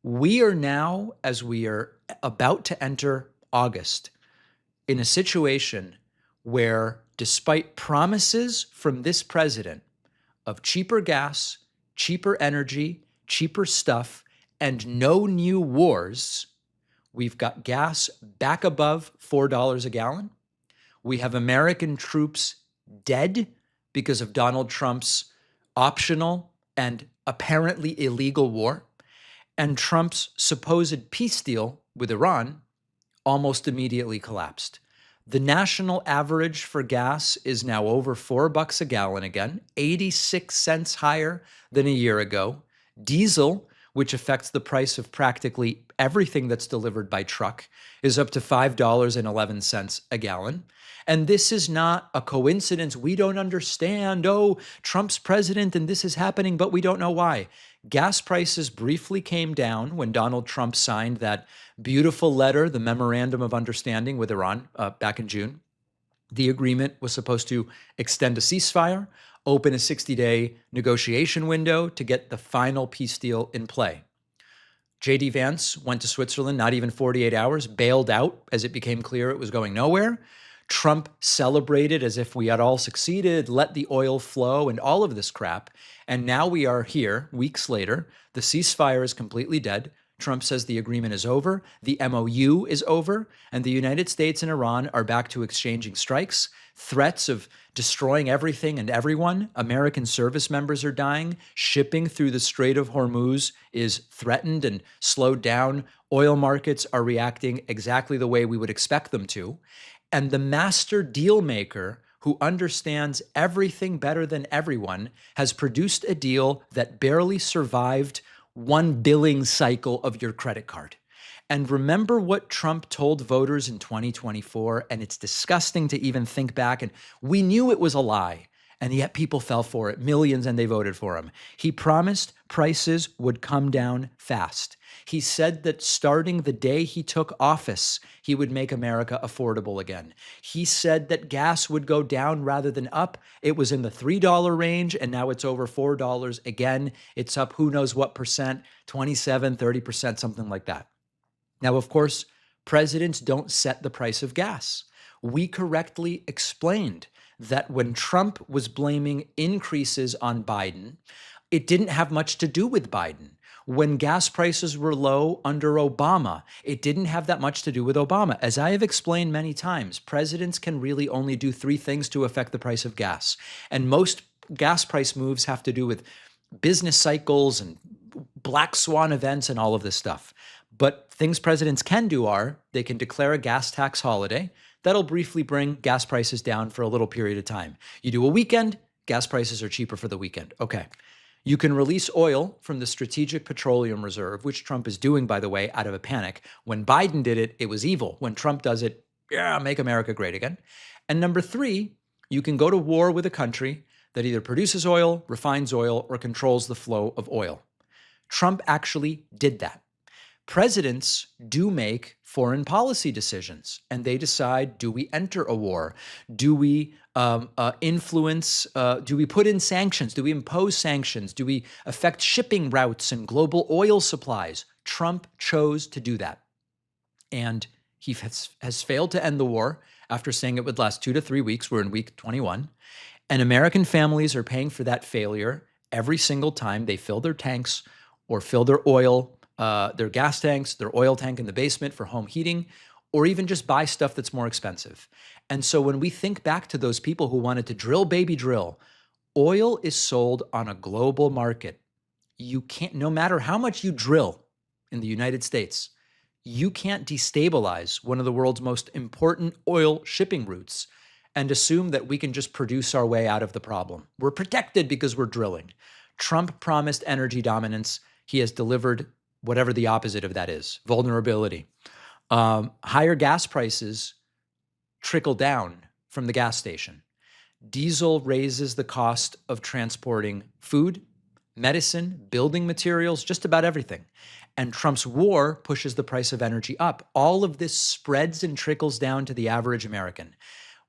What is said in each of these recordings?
We are now, as we are about to enter August, in a situation where, despite promises from this president of cheaper gas, cheaper energy, cheaper stuff, and no new wars, we've got gas back above $4 a gallon. We have American troops dead because of Donald Trump's optional and apparently illegal war. And Trump's supposed peace deal with Iran almost immediately collapsed. The national average for gas is now over $4 a gallon again, 86 cents higher than a year ago. Diesel, which affects the price of practically everything that's delivered by truck, is up to $5.11 a gallon. And this is not a coincidence. We don't understand. Oh, Trump's president and this is happening, but we don't know why. Gas prices briefly came down when Donald Trump signed that beautiful letter, the Memorandum of Understanding with Iran back in June. The agreement was supposed to extend a ceasefire, open a 60-day negotiation window to get the final peace deal in play. J.D. Vance went to Switzerland, not even 48 hours, bailed out as it became clear it was going nowhere. Trump celebrated as if we had all succeeded, let the oil flow, and all of this crap. And now we are here, weeks later. The ceasefire is completely dead. Trump says the agreement is over, the MOU is over, and the United States and Iran are back to exchanging strikes, threats of destroying everything and everyone. American service members are dying. Shipping through the Strait of Hormuz is threatened and slowed down. Oil markets are reacting exactly the way we would expect them to. And the master deal maker who understands everything better than everyone has produced a deal that barely survived one billing cycle of your credit card. And remember what Trump told voters in 2024, and it's disgusting to even think back, and we knew it was a lie, and yet people fell for it, millions, and they voted for him. He promised prices would come down fast. He said that starting the day he took office, he would make America affordable again. He said that gas would go down rather than up. It was in the $3 range, and now it's over $4 again. It's up who knows what percent, 27, 30%, something like that. Now, of course, presidents don't set the price of gas. We correctly explained that when Trump was blaming increases on Biden, it didn't have much to do with Biden. When gas prices were low under Obama, it didn't have that much to do with Obama. As I have explained many times, presidents can really only do three things to affect the price of gas. And most gas price moves have to do with business cycles and black swan events and all of this stuff. But things presidents can do are they can declare a gas tax holiday. That'll briefly bring gas prices down for a little period of time. You do a weekend, gas prices are cheaper for the weekend. Okay. You can release oil from the Strategic Petroleum Reserve, which Trump is doing, by the way, out of a panic. When Biden did it, it was evil. When Trump does it, yeah, make America great again. And number three, you can go to war with a country that either produces oil, refines oil, or controls the flow of oil. Trump actually did that. Presidents do make foreign policy decisions, and they decide, do we enter a war? Do we influence, do we put in sanctions? Do we impose sanctions? Do we affect shipping routes and global oil supplies? Trump chose to do that. And he has failed to end the war after saying it would last 2 to 3 weeks. We're in week 21. And American families are paying for that failure every single time they fill their tanks or fill their oil, their gas tanks, their oil tank in the basement for home heating, or even just buy stuff that's more expensive. And so when we think back to those people who wanted to drill, baby, drill, oil is sold on a global market. You can't, no matter how much you drill in the United States, you can't destabilize one of the world's most important oil shipping routes and assume that we can just produce our way out of the problem. We're protected because we're drilling. Trump promised energy dominance. He has delivered whatever the opposite of that is, vulnerability. Higher gas prices trickle down from the gas station. Diesel raises the cost of transporting food, medicine, building materials, just about everything. And Trump's war pushes the price of energy up. All of this spreads and trickles down to the average American.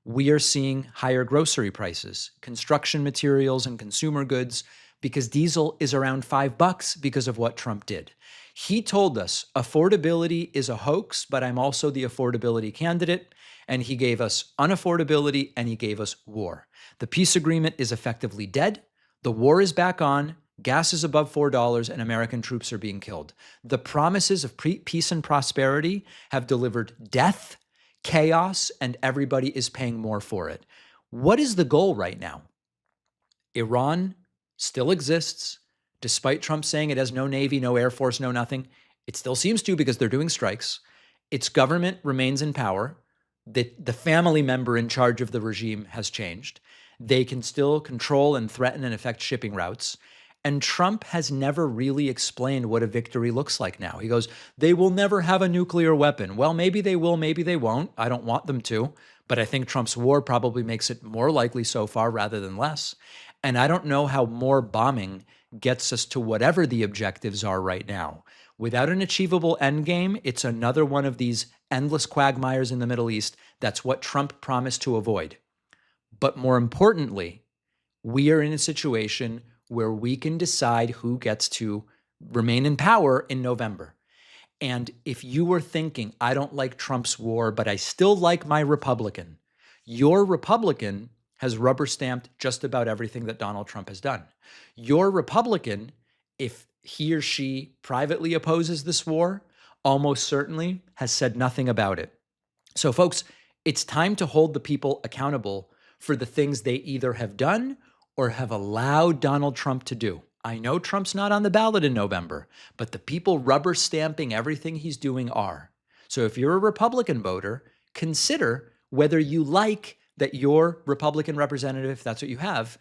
We are seeing higher grocery prices, construction materials and consumer goods, because diesel is around $5 because of what Trump did. He told us affordability is a hoax, but I'm also the affordability candidate. And he gave us unaffordability and he gave us war. The peace agreement is effectively dead. The war is back on. Gas is above $4 and American troops are being killed. The promises of peace and prosperity have delivered death, chaos, and everybody is paying more for it. What is the goal right now? Iran still exists, despite Trump saying it has no Navy, no Air Force, no nothing. It still seems to because they're doing strikes. Its government remains in power. The family member in charge of the regime has changed. They can still control and threaten and affect shipping routes. And Trump has never really explained what a victory looks like now. He goes, they will never have a nuclear weapon. Well, maybe they will, maybe they won't. I don't want them to. But I think Trump's war probably makes it more likely so far rather than less. And I don't know how more bombing gets us to whatever the objectives are right now. Without an achievable end game, it's another one of these endless quagmires in the Middle East. That's what Trump promised to avoid. But more importantly, we are in a situation where we can decide who gets to remain in power in November. And if you were thinking, I don't like Trump's war, but I still like my Republican, your Republican has rubber stamped just about everything that Donald Trump has done. Your Republican, if he or she privately opposes this war, almost certainly has said nothing about it. So folks, it's time to hold the people accountable for the things they either have done or have allowed Donald Trump to do. I know Trump's not on the ballot in November, but the people rubber stamping everything he's doing are. So if you're a Republican voter, consider whether you like that your Republican representative, if that's what you have,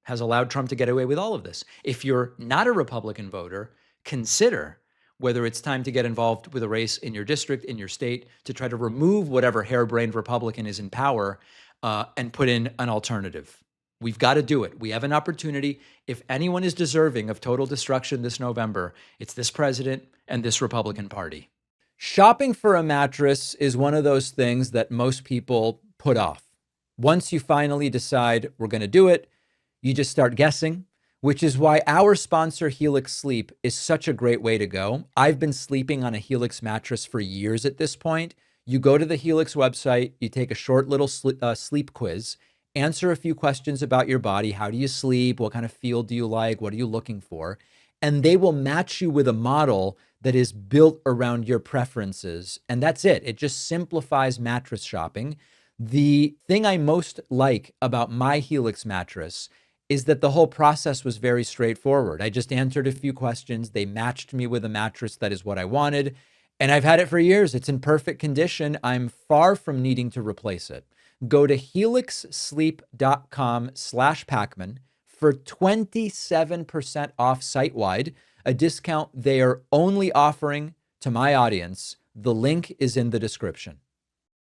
has allowed Trump to get away with all of this. If you're not a Republican voter, consider whether it's time to get involved with a race in your district, in your state, to try to remove whatever harebrained Republican is in power and put in an alternative. We've got to do it. We have an opportunity. If anyone is deserving of total destruction this November, it's this president and this Republican Party. Shopping for a mattress is one of those things that most people put off. Once you finally decide we're going to do it, you just start guessing, which is why our sponsor, Helix Sleep, is such a great way to go. I've been sleeping on a Helix mattress for years at this point. You go to the Helix website, you take a short little sleep quiz, answer a few questions about your body. How do you sleep? What kind of feel do you like? What are you looking for? And they will match you with a model that is built around your preferences. And that's it. It just simplifies mattress shopping. The thing I most like about my Helix mattress is that the whole process was very straightforward. I just answered a few questions. They matched me with a mattress that is what I wanted. And I've had it for years. It's in perfect condition. I'm far from needing to replace it. Go to helixsleep.com/Pakman for 27% off site-wide, a discount they are only offering to my audience. The link is in the description.